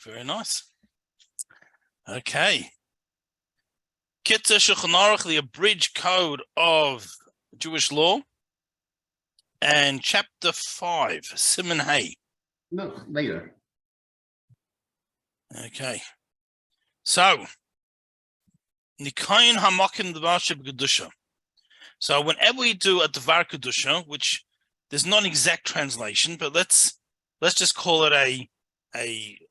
Very nice. Okay. Kitzur Shulchan Aruch, the abridged code of Jewish law, and chapter 5, Siman Hay. No, later. Okay. So, Nikayin Hamakim Devar Kedusha. So, whenever we do a Devar Kedusha, which there's not an exact translation, but let's just call it a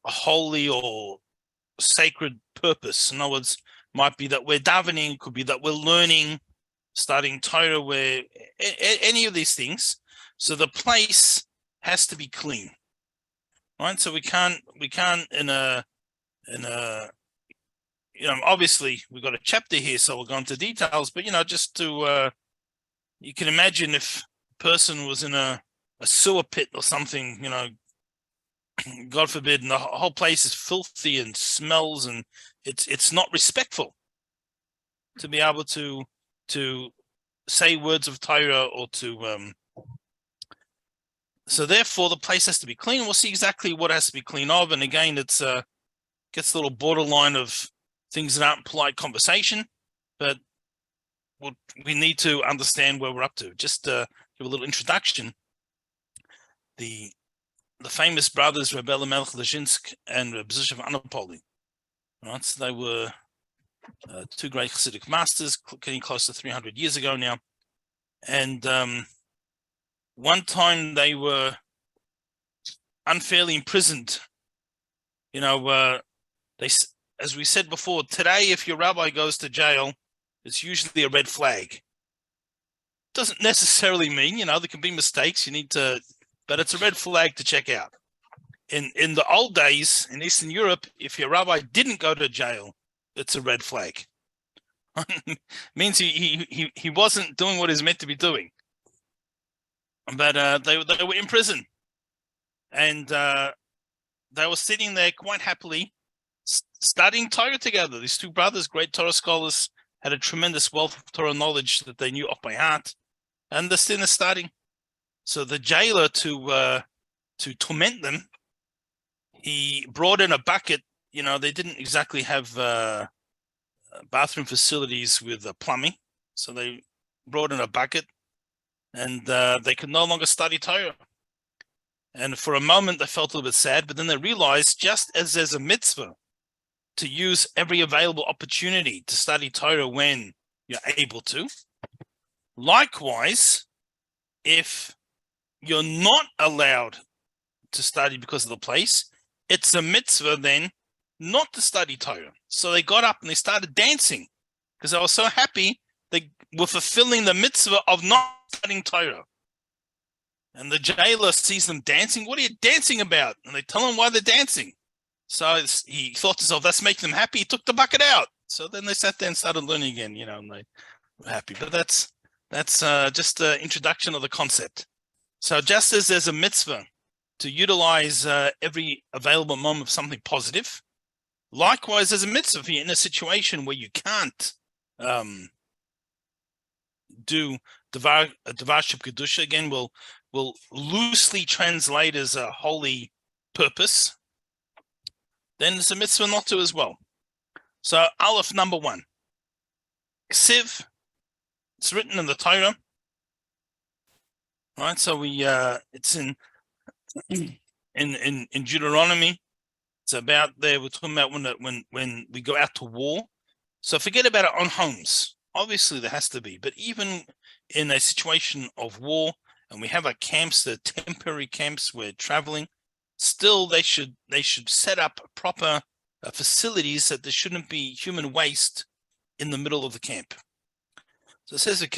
holy or sacred purpose. In other words, might be that we're davening, could be that we're learning, studying Torah, where any of these things. So the place has to be clean, right? So we can't obviously we've got a chapter here, so we'll go into details, but just to you can imagine if a person was in a sewer pit or something, God forbid, and the whole place is filthy and smells, and it's not respectful to be able to say words of Torah or to so therefore the place has to be clean. We'll see exactly what has to be clean of, and again it's gets a little borderline of things that aren't polite conversation, but we need to understand where we're up to. Just give a little introduction. The famous brothers Rebbe Elimelech Lezhinsk and Rebbe Zishav Anapoli, right? So they were two great Hasidic masters, getting close to 300 years ago now. And one time they were unfairly imprisoned. As we said before, today if your rabbi goes to jail, it's usually a red flag. Doesn't necessarily mean, there can be mistakes. But it's a red flag to check out. In the old days in Eastern Europe, if your rabbi didn't go to jail, it's a red flag. Means he wasn't doing what he's meant to be doing. But they were in prison, and they were sitting there quite happily studying Torah together. These two brothers, great Torah scholars, had a tremendous wealth of Torah knowledge that they knew off by heart, and they're sitting there studying. So the jailer, to torment them, he brought in a bucket. They didn't exactly have bathroom facilities with plumbing, so they brought in a bucket, and they could no longer study Torah. And for a moment, they felt a little bit sad, but then they realized, just as there's a mitzvah to use every available opportunity to study Torah when you're able to, likewise, if you're not allowed to study because of the place, it's a mitzvah then not to study Torah. So they got up and they started dancing because they were so happy they were fulfilling the mitzvah of not studying Torah. And the jailer sees them dancing. What are you dancing about? And they tell him why they're dancing. So he thought to himself, that's making them happy. He took the bucket out. So then they sat there and started learning again, and they were happy. But that's just an introduction of the concept. So just as there's a mitzvah to utilize every available moment of something positive, likewise there's a mitzvah if you're in a situation where you can't do Devar Sheb Kedusha. Again, will loosely translate as a holy purpose, then it's a mitzvah not to as well. So Aleph number 1. Ksiv, it's written in the Torah. Right, so it's in Deuteronomy. It's about there. We're talking about when we go out to war. So forget about our own homes. Obviously, there has to be, but even in a situation of war, and we have our camps, the temporary camps we're traveling, still they should set up proper facilities that there shouldn't be human waste in the middle of the camp. So it says, you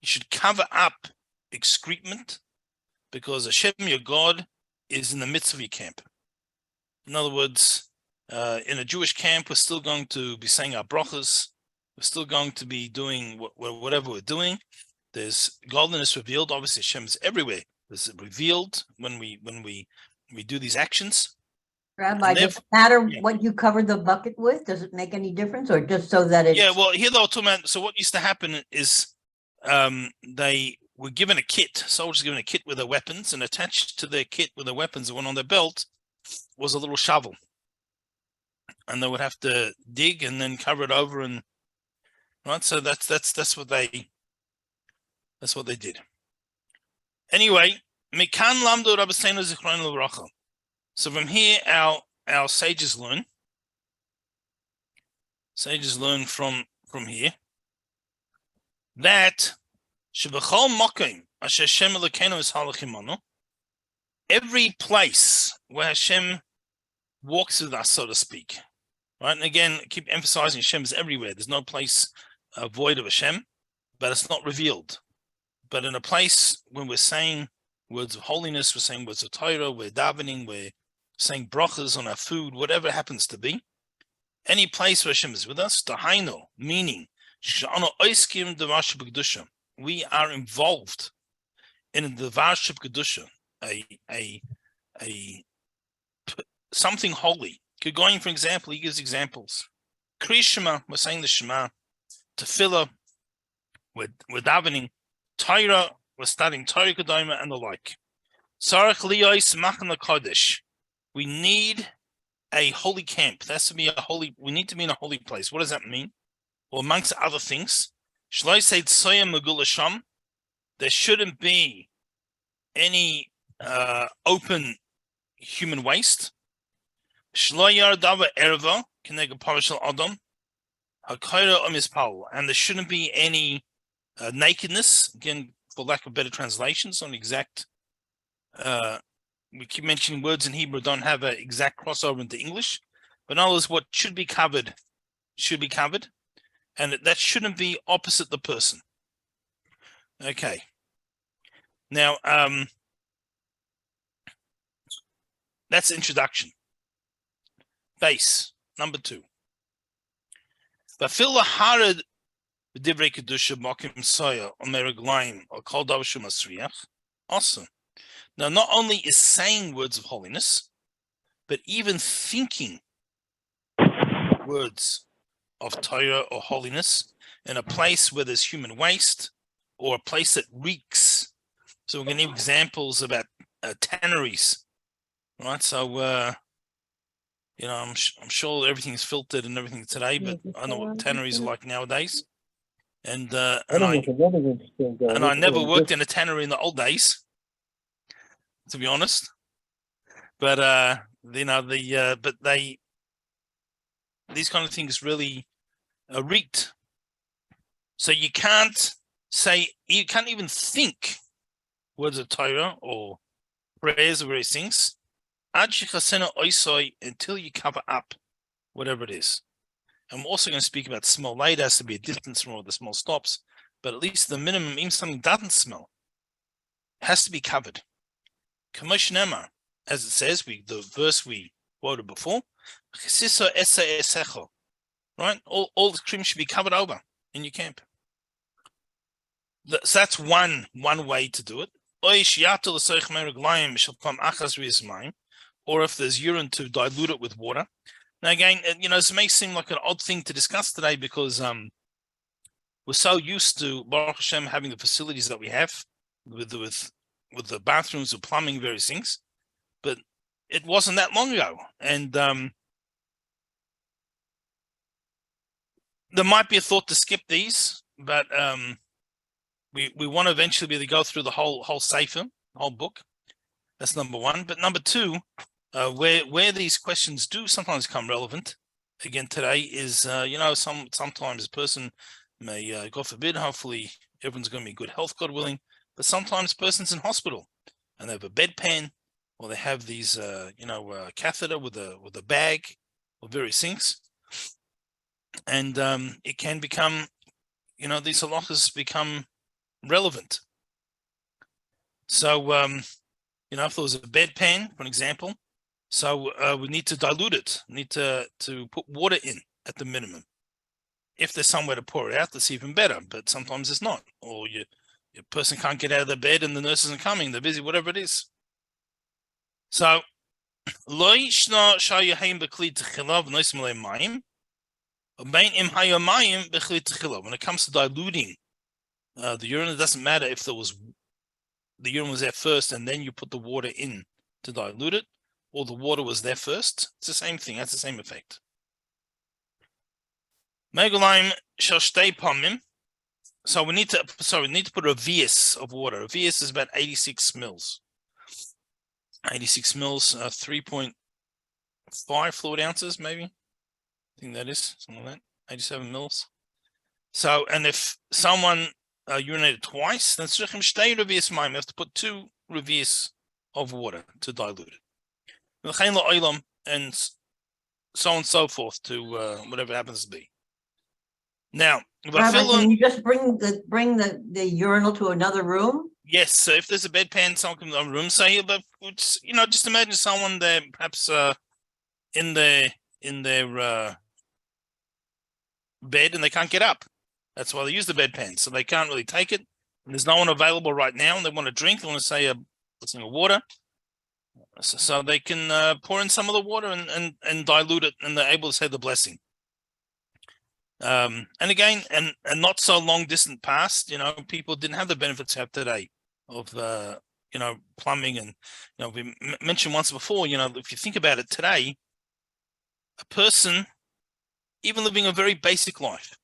should cover up excrement because Hashem, your God, is in the midst of your camp. In other words, in a Jewish camp, we're still going to be saying our brachas. We're still going to be doing whatever we're doing. There's godliness revealed. Obviously, Hashem is everywhere. It's revealed when we do these actions. Rabbi, does it matter what you cover the bucket with? Does it make any difference, or just so that it's... Yeah, well, here they were talking about, so what used to happen is they were given a kit. Soldiers given a kit with their weapons, and attached to their kit with their weapons, the one on their belt, was a little shovel, and they would have to dig and then cover it over, and right. So that's what they did. Anyway, Mikan Lamdo Rabbeinu Zichron L'Bracha. So from here, our sages learn. Sages learn from here that Shebachol Mokim Asher Hashem Elokeinu is halachim anu. Every place where Hashem walks with us, so to speak, right? And again, keep emphasizing Hashem is everywhere. There's no place void of Hashem, but it's not revealed. But in a place when we're saying words of holiness, we're saying words of Torah, we're davening, we're saying brachas on our food, whatever it happens to be, any place where Hashem is with us, dahaino, meaning we are involved in the Varship Kedusha, a something holy. Going, for example, he gives examples. Kri Shema, we're saying the Shema. Tefillah, we're davening. Torah, we're studying Torah Kedoma and the like. Sarach liyos machna kodesh. We need a holy camp. That's to be a holy. We need to be in a holy place. What does that mean? Well, amongst other things, Shloi said Soya Megula Sham. There shouldn't be any open human waste. Shloi Yardava Erva Kenega Parashal Adam Hakira Omispal, and there shouldn't be any nakedness. Again, for lack of better translations on exact. We keep mentioning words in Hebrew don't have an exact crossover into English, but in other words, what should be covered, and that shouldn't be opposite the person. Okay. Now, that's the introduction. Base number 2. Bafil lahared b'divrei kedusha mokim soya omeraglaim or kol davar shu masriach. Awesome. Now, not only is saying words of holiness, but even thinking words of Torah or holiness in a place where there's human waste or a place that reeks. So we're going to give examples about tanneries, right? So, I'm sure everything's filtered and everything today, but I know what tanneries are like nowadays. And I never worked in a tannery in the old days, to be honest, but these kind of things really reeked. So you can't even think words of Torah or prayers or various things until you cover up whatever it is. I'm also going to speak about smell later. It has to be a distance from where the smell stops, but at least the minimum, even something doesn't smell, has to be covered. Kamosh Nemar, as it says, the verse we quoted before, right? All the cream should be covered over in your camp. So that's one way to do it. Or if there's urine, to dilute it with water. Now again, this may seem like an odd thing to discuss today because we're so used to Baruch Hashem having the facilities that we have with the bathrooms, with plumbing, various things, but it wasn't that long ago, and there might be a thought to skip these, but we want to eventually be able to go through the whole sefer, whole book. That's number 1. But number 2, where these questions do sometimes come relevant, again today, is sometimes a person may, God forbid, hopefully everyone's going to be in good health, God willing. But sometimes a person's in hospital and they have a bedpan, or they have these, catheter with a bag or various things, and it can become, these halachas become relevant. So, if there was a bedpan, for an example, so we need to dilute it. We need to put water in at the minimum. If there's somewhere to pour it out, that's even better. But sometimes it's not, or your person can't get out of the bed and the nurse isn't coming, they're busy, whatever it is. So, when it comes to diluting the urine, it doesn't matter if there was the urine was there first and then you put the water in to dilute it, or the water was there first. It's the same thing. That's the same effect. Megulaim shall stay pomim. So we need to put a vias of water. A vias is about 86 mils. 86 mils, 3.5 fluid ounces, maybe. I think that is something like that. 87 mils. So, and if someone urinated twice, then tzrichim shtei revias mayim. You have to put 2 revias of water to dilute it. And so on and so forth to whatever it happens to be. Now, Rabbi, can you just bring the urinal to another room? Yes. So if there's a bedpan, someone comes in the room, say, but just imagine someone there, perhaps in their bed, and they can't get up. That's why they use the bedpan, so they can't really take it. And there's no one available right now, and they want to drink. They want to say a water, so they can pour in some of the water and dilute it, and they're able to say the blessing. And again, and not so long distant past, people didn't have the benefits we have today of plumbing, and we mentioned once before, if you think about it today, a person even living a very basic life,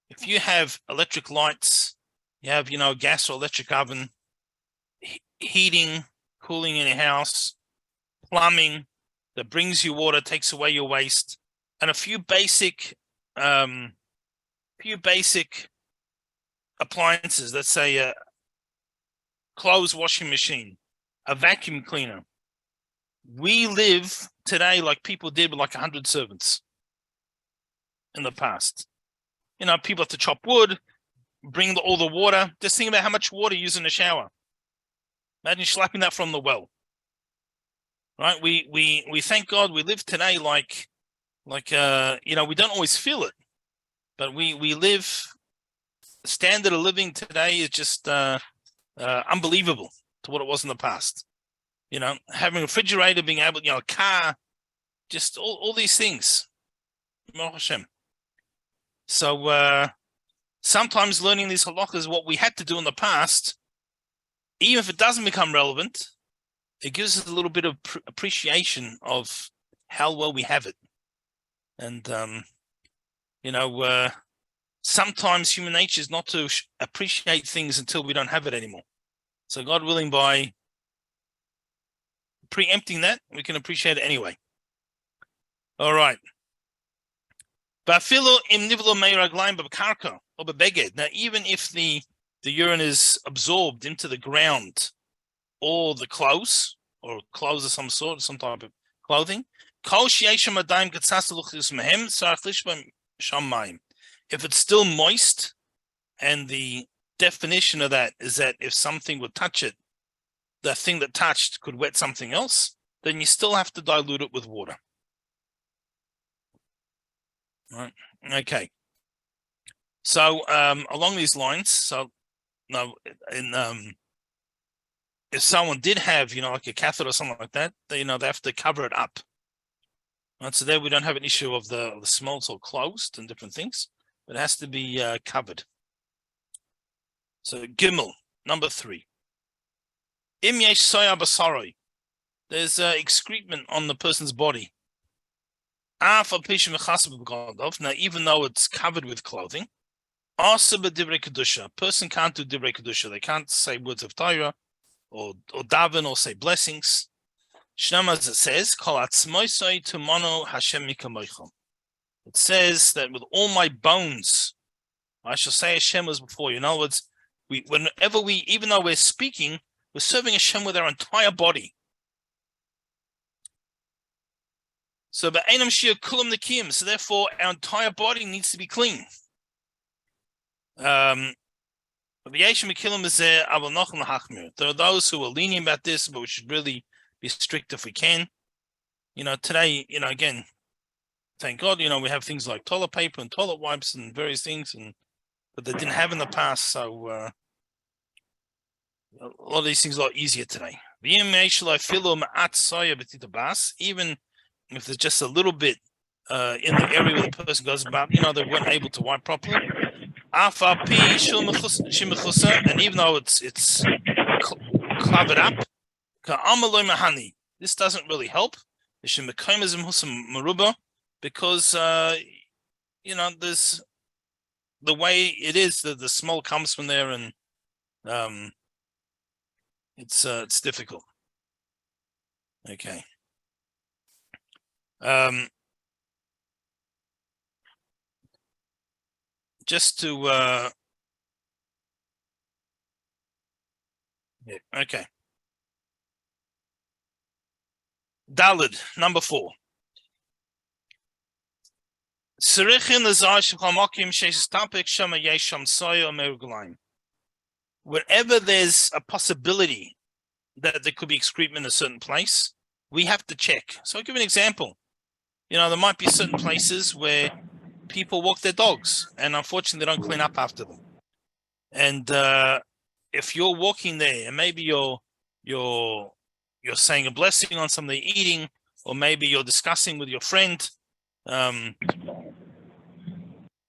if you have electric lights, you have a gas or electric oven, heating, cooling in your house, plumbing that brings you water, takes away your waste, and a few basic appliances, let's say a clothes washing machine, a vacuum cleaner. We live today like people did with like 100 servants in the past. People have to chop wood, bring all the water. Just think about how much water you use in the shower. Imagine slapping that from the well. Right? We thank God we live today like we don't always feel it, but we live. The standard of living today is just unbelievable to what it was in the past. Having a refrigerator, being able, a car, just all these things. So sometimes learning these halachas, what we had to do in the past, even if it doesn't become relevant, it gives us a little bit of appreciation of how well we have it. And, sometimes human nature is not to appreciate things until we don't have it anymore. So God willing, by preempting that, we can appreciate it anyway. All right. Now, even if the urine is absorbed into the ground or the clothes, or clothes of some sort, some type of clothing, if it's still moist, and the definition of that is that if something would touch it, the thing that touched could wet something else, then you still have to dilute it with water. Right. Okay. So along these lines, if someone did have, like a catheter or something like that, they have to cover it up. Right. So there we don't have an issue of the smells or closed and different things, but it has to be covered. So Gimel, number 3. Im yesh soya basaroi. There's excrement on the person's body. Now, even though it's covered with clothing, a person can't do divrei kedusha. They can't say words of Torah or daven or say blessings. Shnam, as it says, kol atzmoisoi tumono Hashem mikamoichom. It says that with all my bones, I shall say Hashem was before you. In other words, even though we're speaking, we're serving Hashem with our entire body. So, so therefore, our entire body needs to be clean. There are those who are lenient about this, but we should really be strict if we can. Today, again, thank God, we have things like toilet paper and toilet wipes and various things, but they didn't have in the past. So a lot of these things are a lot easier today. Even if there's just a little bit in the area where the person goes about, they weren't able to wipe properly. And even though it's covered up. This doesn't really help. Because there's the way it is that the smell comes from there, and it's difficult. Okay. Just to yeah, okay. Dalid, number 4. Wherever there's a possibility that there could be excrement in a certain place, we have to check. So I'll give an example. There might be certain places where people walk their dogs, and unfortunately they don't clean up after them. And if you're walking there, and maybe you're saying a blessing on something they're eating, or maybe you're discussing with your friend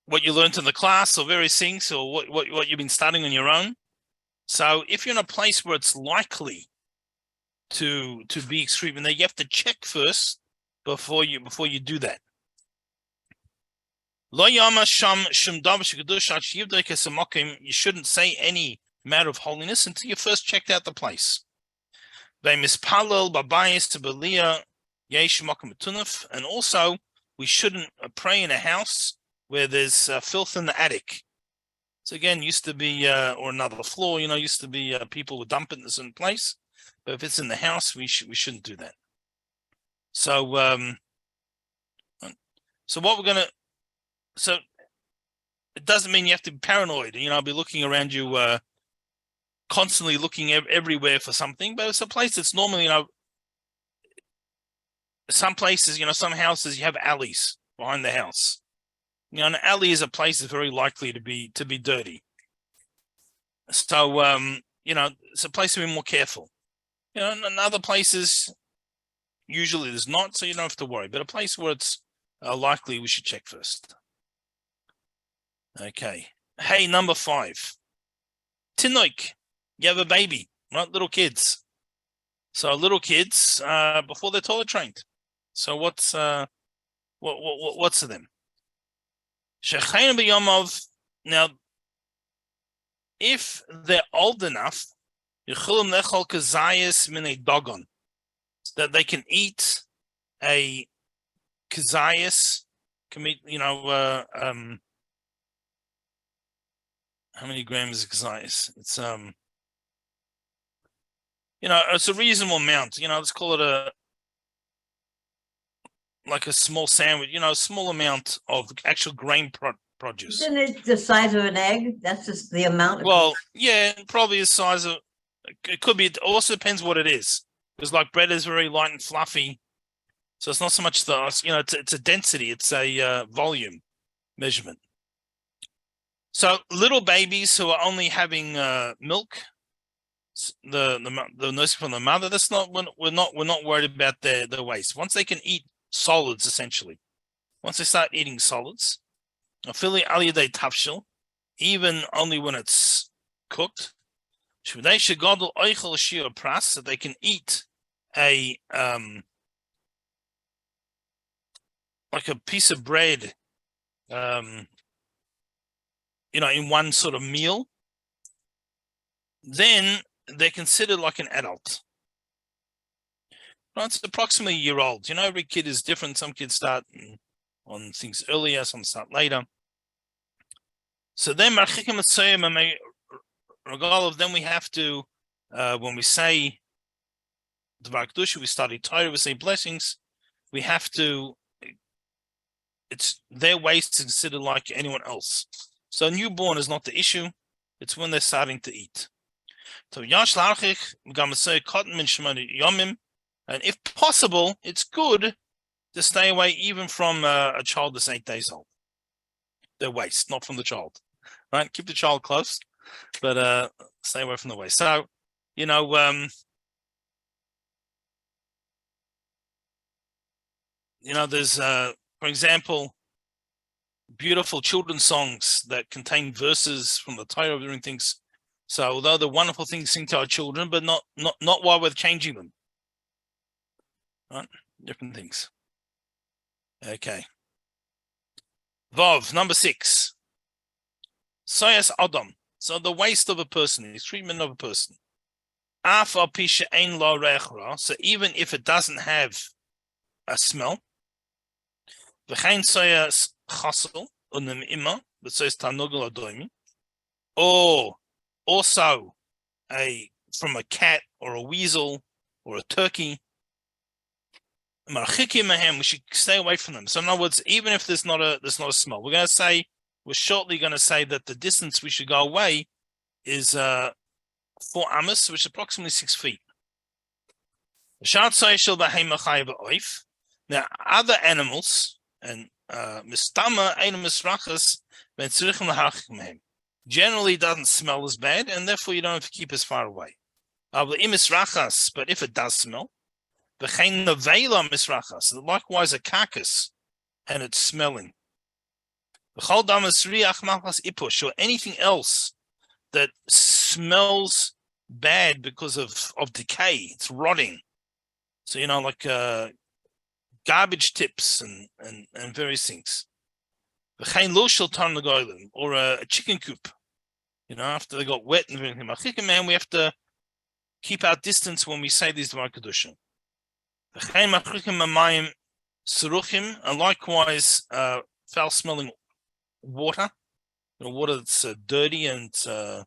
what you learned in the class, or various things, or what you've been studying on your own. So if you're in a place where it's likely to be excrement there, you have to check first before you do that. You shouldn't say any matter of holiness until you first checked out the place. And also, we shouldn't pray in a house where there's filth in the attic. So again, used to be, or another floor, used to be people would dump it in a certain place. But if it's in the house, we shouldn't do that. So, so it doesn't mean you have to be paranoid, be looking around you, constantly looking everywhere for something. But it's a place that's normally, some places, some houses, you have alleys behind the house. An alley is a place that's very likely to be dirty. So, it's a place to be more careful. In other places, usually there's not, so you don't have to worry. But a place where it's likely, we should check first. Okay. Hey, number 5. Tinoik, you have a baby, right? Little kids. So little kids, before they're toilet trained. So what's to them? Now, if they're old enough, that they can eat a kazayas, how many grams is kazayas? It's it's a reasonable amount. Let's call it like a small sandwich, a small amount of actual grain produce. Isn't it the size of an egg? That's just the amount. Well, yeah, probably the size of, it could be, it also depends what it is. Because like bread is very light and fluffy. So it's not so much it's a density, it's a volume measurement. So little babies who are only having milk, the nursing from the mother, that's not, we're not worried about their waste. Once they can eat solids, essentially, once they start eating solids, even only when it's cooked, so they can eat a like a piece of bread, in one sort of meal, then they're considered like an adult. Right, it's approximately a year old. Every kid is different. Some kids start on things earlier, some start later. So then, regardless, then we have to, when we say Dvar Kedusha, we study Torah, we say blessings, we have to, it's their waste is considered like anyone else. So newborn is not the issue, it's when they're starting to eat. So and if possible, it's good to stay away even from a child that's 8 days old. Their waste, not from the child. Right? Keep the child close, but stay away from the waste. So, there's, for example, beautiful children's songs that contain verses from the Torah of doing things. So although the wonderful things sing to our children, but not while we're changing them. Right? Different things. Okay. Vav, number 6. Soyas Adam. So the waste of a person, the treatment of a person. Af al pisha ein lo rechra. So even if it doesn't have a smell. V'chein soyas chasel unem ima. But soyas tanugel adoimi. Or also from a cat or a weasel or a turkey. We should stay away from them. So in other words, even if there's not a smell, we're shortly going to say that the distance we should go away is 4 amos, which is approximately 6 feet. Now, other animals and generally doesn't smell as bad, and therefore you don't have to keep as far away. But if it does smell, likewise a carcass and it's smelling. Or anything else that smells bad because of decay, it's rotting. So like garbage tips and various things. Or a chicken coop. After they got wet and everything. We have to keep our distance when we say these Dvar Kedusha. And likewise, foul-smelling water, water that's dirty and smells.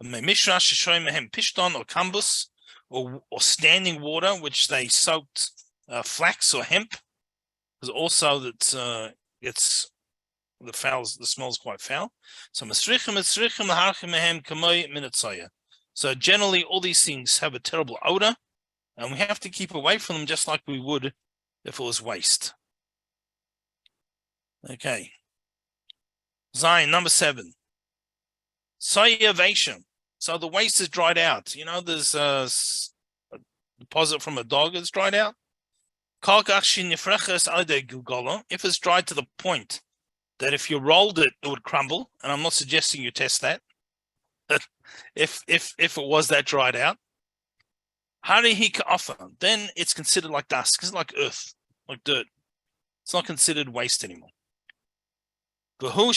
Pishton or kambus, or standing water, which they soaked flax or hemp, because also that gets the smell's quite foul. So So generally, all these things have a terrible odor. And we have to keep away from them just like we would if it was waste. Okay. Zion, number 7. Soyavation. So the waste is dried out. There's a deposit from a dog that's dried out. If it's dried to the point that if you rolled it, it would crumble. And I'm not suggesting you test that. if it was that dried out. Then it's considered like dust, because it's like earth, like dirt. It's not considered waste anymore. And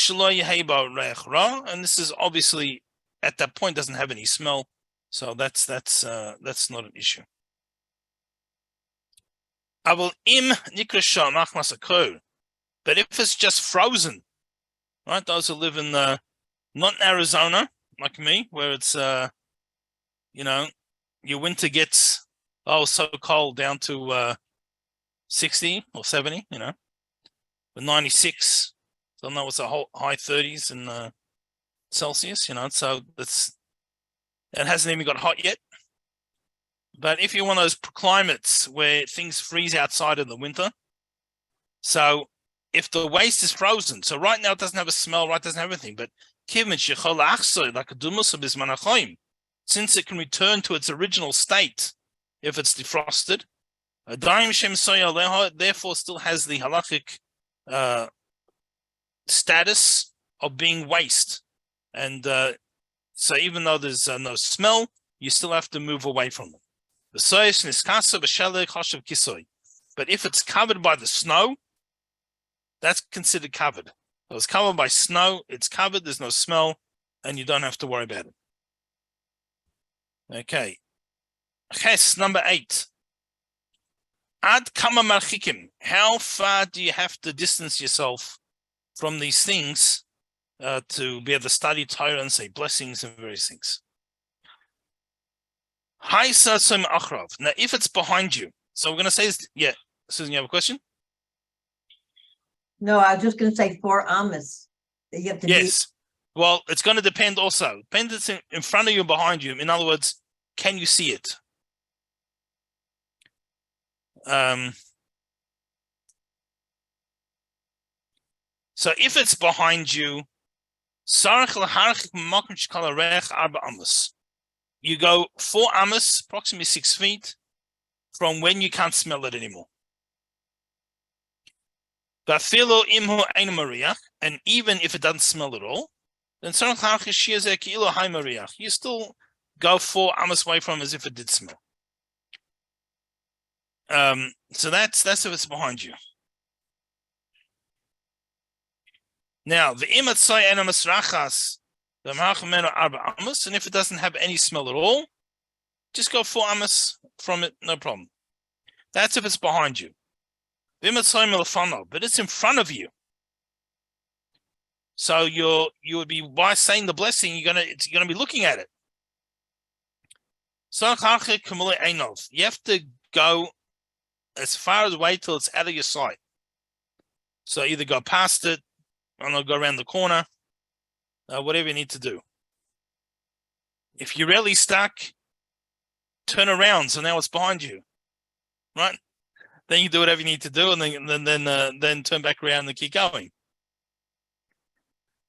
this is obviously at that point doesn't have any smell, so that's not an issue. But if it's just frozen, right? Those who live in not in Arizona like me, where it's your winter gets so cold down to 60 or 70, but 96. So now it's a whole high 30s in Celsius, so it hasn't even got hot yet. But if you're one of those climates where things freeze outside in the winter, so if the waste is frozen, so right now it doesn't have a smell, right? It doesn't have anything, but since it can return to its original state if it's defrosted, therefore still has the halachic status of being waste. And so even though there's no smell, you still have to move away from them. But if it's covered by the snow, that's considered covered. So it's covered by snow, it's covered, there's no smell, and you don't have to worry about it. Okay. Ches, number 8. Ad kama marchikim. How far do you have to distance yourself from these things to be able to study Torah and say blessings and various things? Now, if it's behind you, so we're going to say, yeah, Susan, you have a question? No, I was just going to say 4 amos. You have to yes. Well, it's going to depend also. Depends if it's in front of you and behind you. In other words, can you see it? So if it's behind you, you go 4 amos, approximately 6 feet, from when you can't smell it anymore. And even if it doesn't smell at all, then you still go 4 amos away from as if it did smell. So that's if it's behind you. Now the imatzai enamas rachas, the marachameno arba amos, and if it doesn't have any smell at all, just go 4 amos from it, no problem. That's if it's behind you. But it's in front of you. So you would be, by saying the blessing, you're gonna be looking at it. So you have to go as far away till it's out of your sight. So either go past it, or not go around the corner, whatever you need to do. If you're really stuck, turn around so now it's behind you, right? Then you do whatever you need to do, and then turn back around and keep going.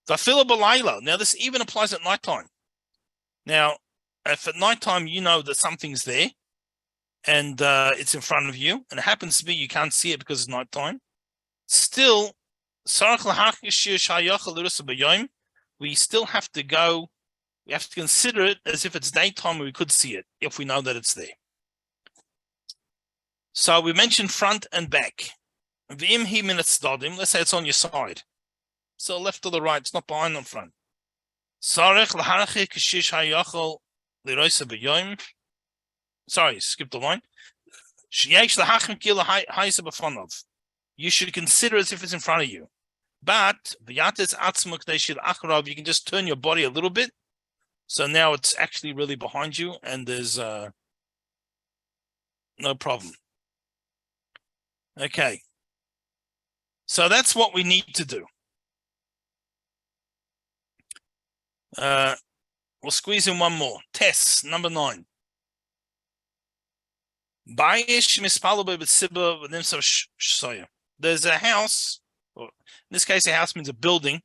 Now this even applies at nighttime. Now, if at nighttime you know that something's there, and it's in front of you, and it happens to be you can't see it because it's nighttime, still, we still have to go. We have to consider it as if it's daytime and we could see it if we know that it's there. So we mentioned front and back. Let's say it's on your side. So left or the right, it's not behind or front. Sorry, skip the line. You should consider as if it's in front of you. But you can just turn your body a little bit. So now it's actually really behind you and there's no problem. Okay. So that's what we need to do. We'll squeeze in one more. Test number 9. There's a house, or in this case, a house means a building,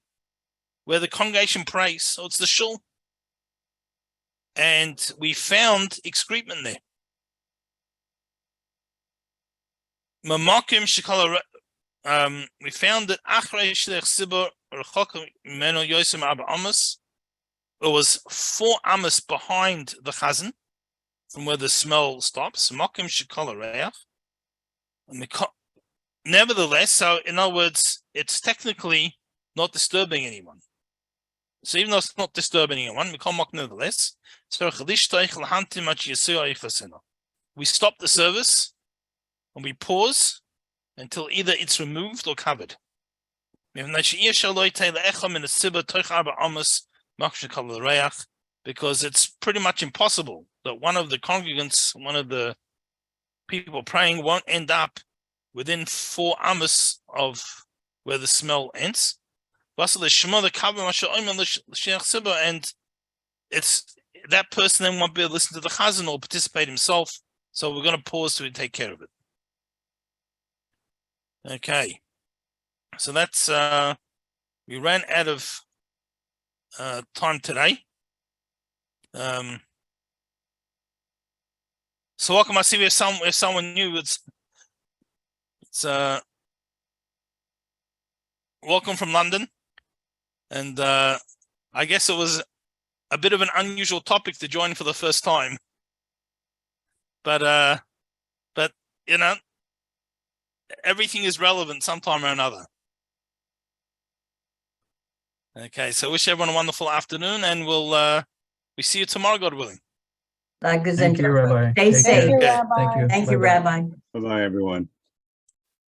where the congregation prays. So it's the shul. And we found excrement there. We found that it was 4 amos behind the chazan, from where the smell stops. Nevertheless, so in other words, it's technically not disturbing anyone. So even though it's not disturbing anyone, we can't mock nevertheless. So we stop the service and we pause until either it's removed or covered. Because it's pretty much impossible that one of the congregants, one of the people praying, won't end up within 4 amos of where the smell ends. And it's that person then won't be able to listen to the chazan or participate himself. So we're going to pause to take care of it. Okay. So that's we ran out of time today. So welcome. I see we have someone new. It's welcome from London, and I guess it was a bit of an unusual topic to join for the first time, but you know, everything is relevant sometime or another. Okay, so wish everyone a wonderful afternoon, and we see you tomorrow, God willing. Thank you, Rabbi. Stay safe. Thank you. Thank you, Bye-bye. Rabbi. Bye-bye, everyone.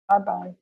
Bye-bye.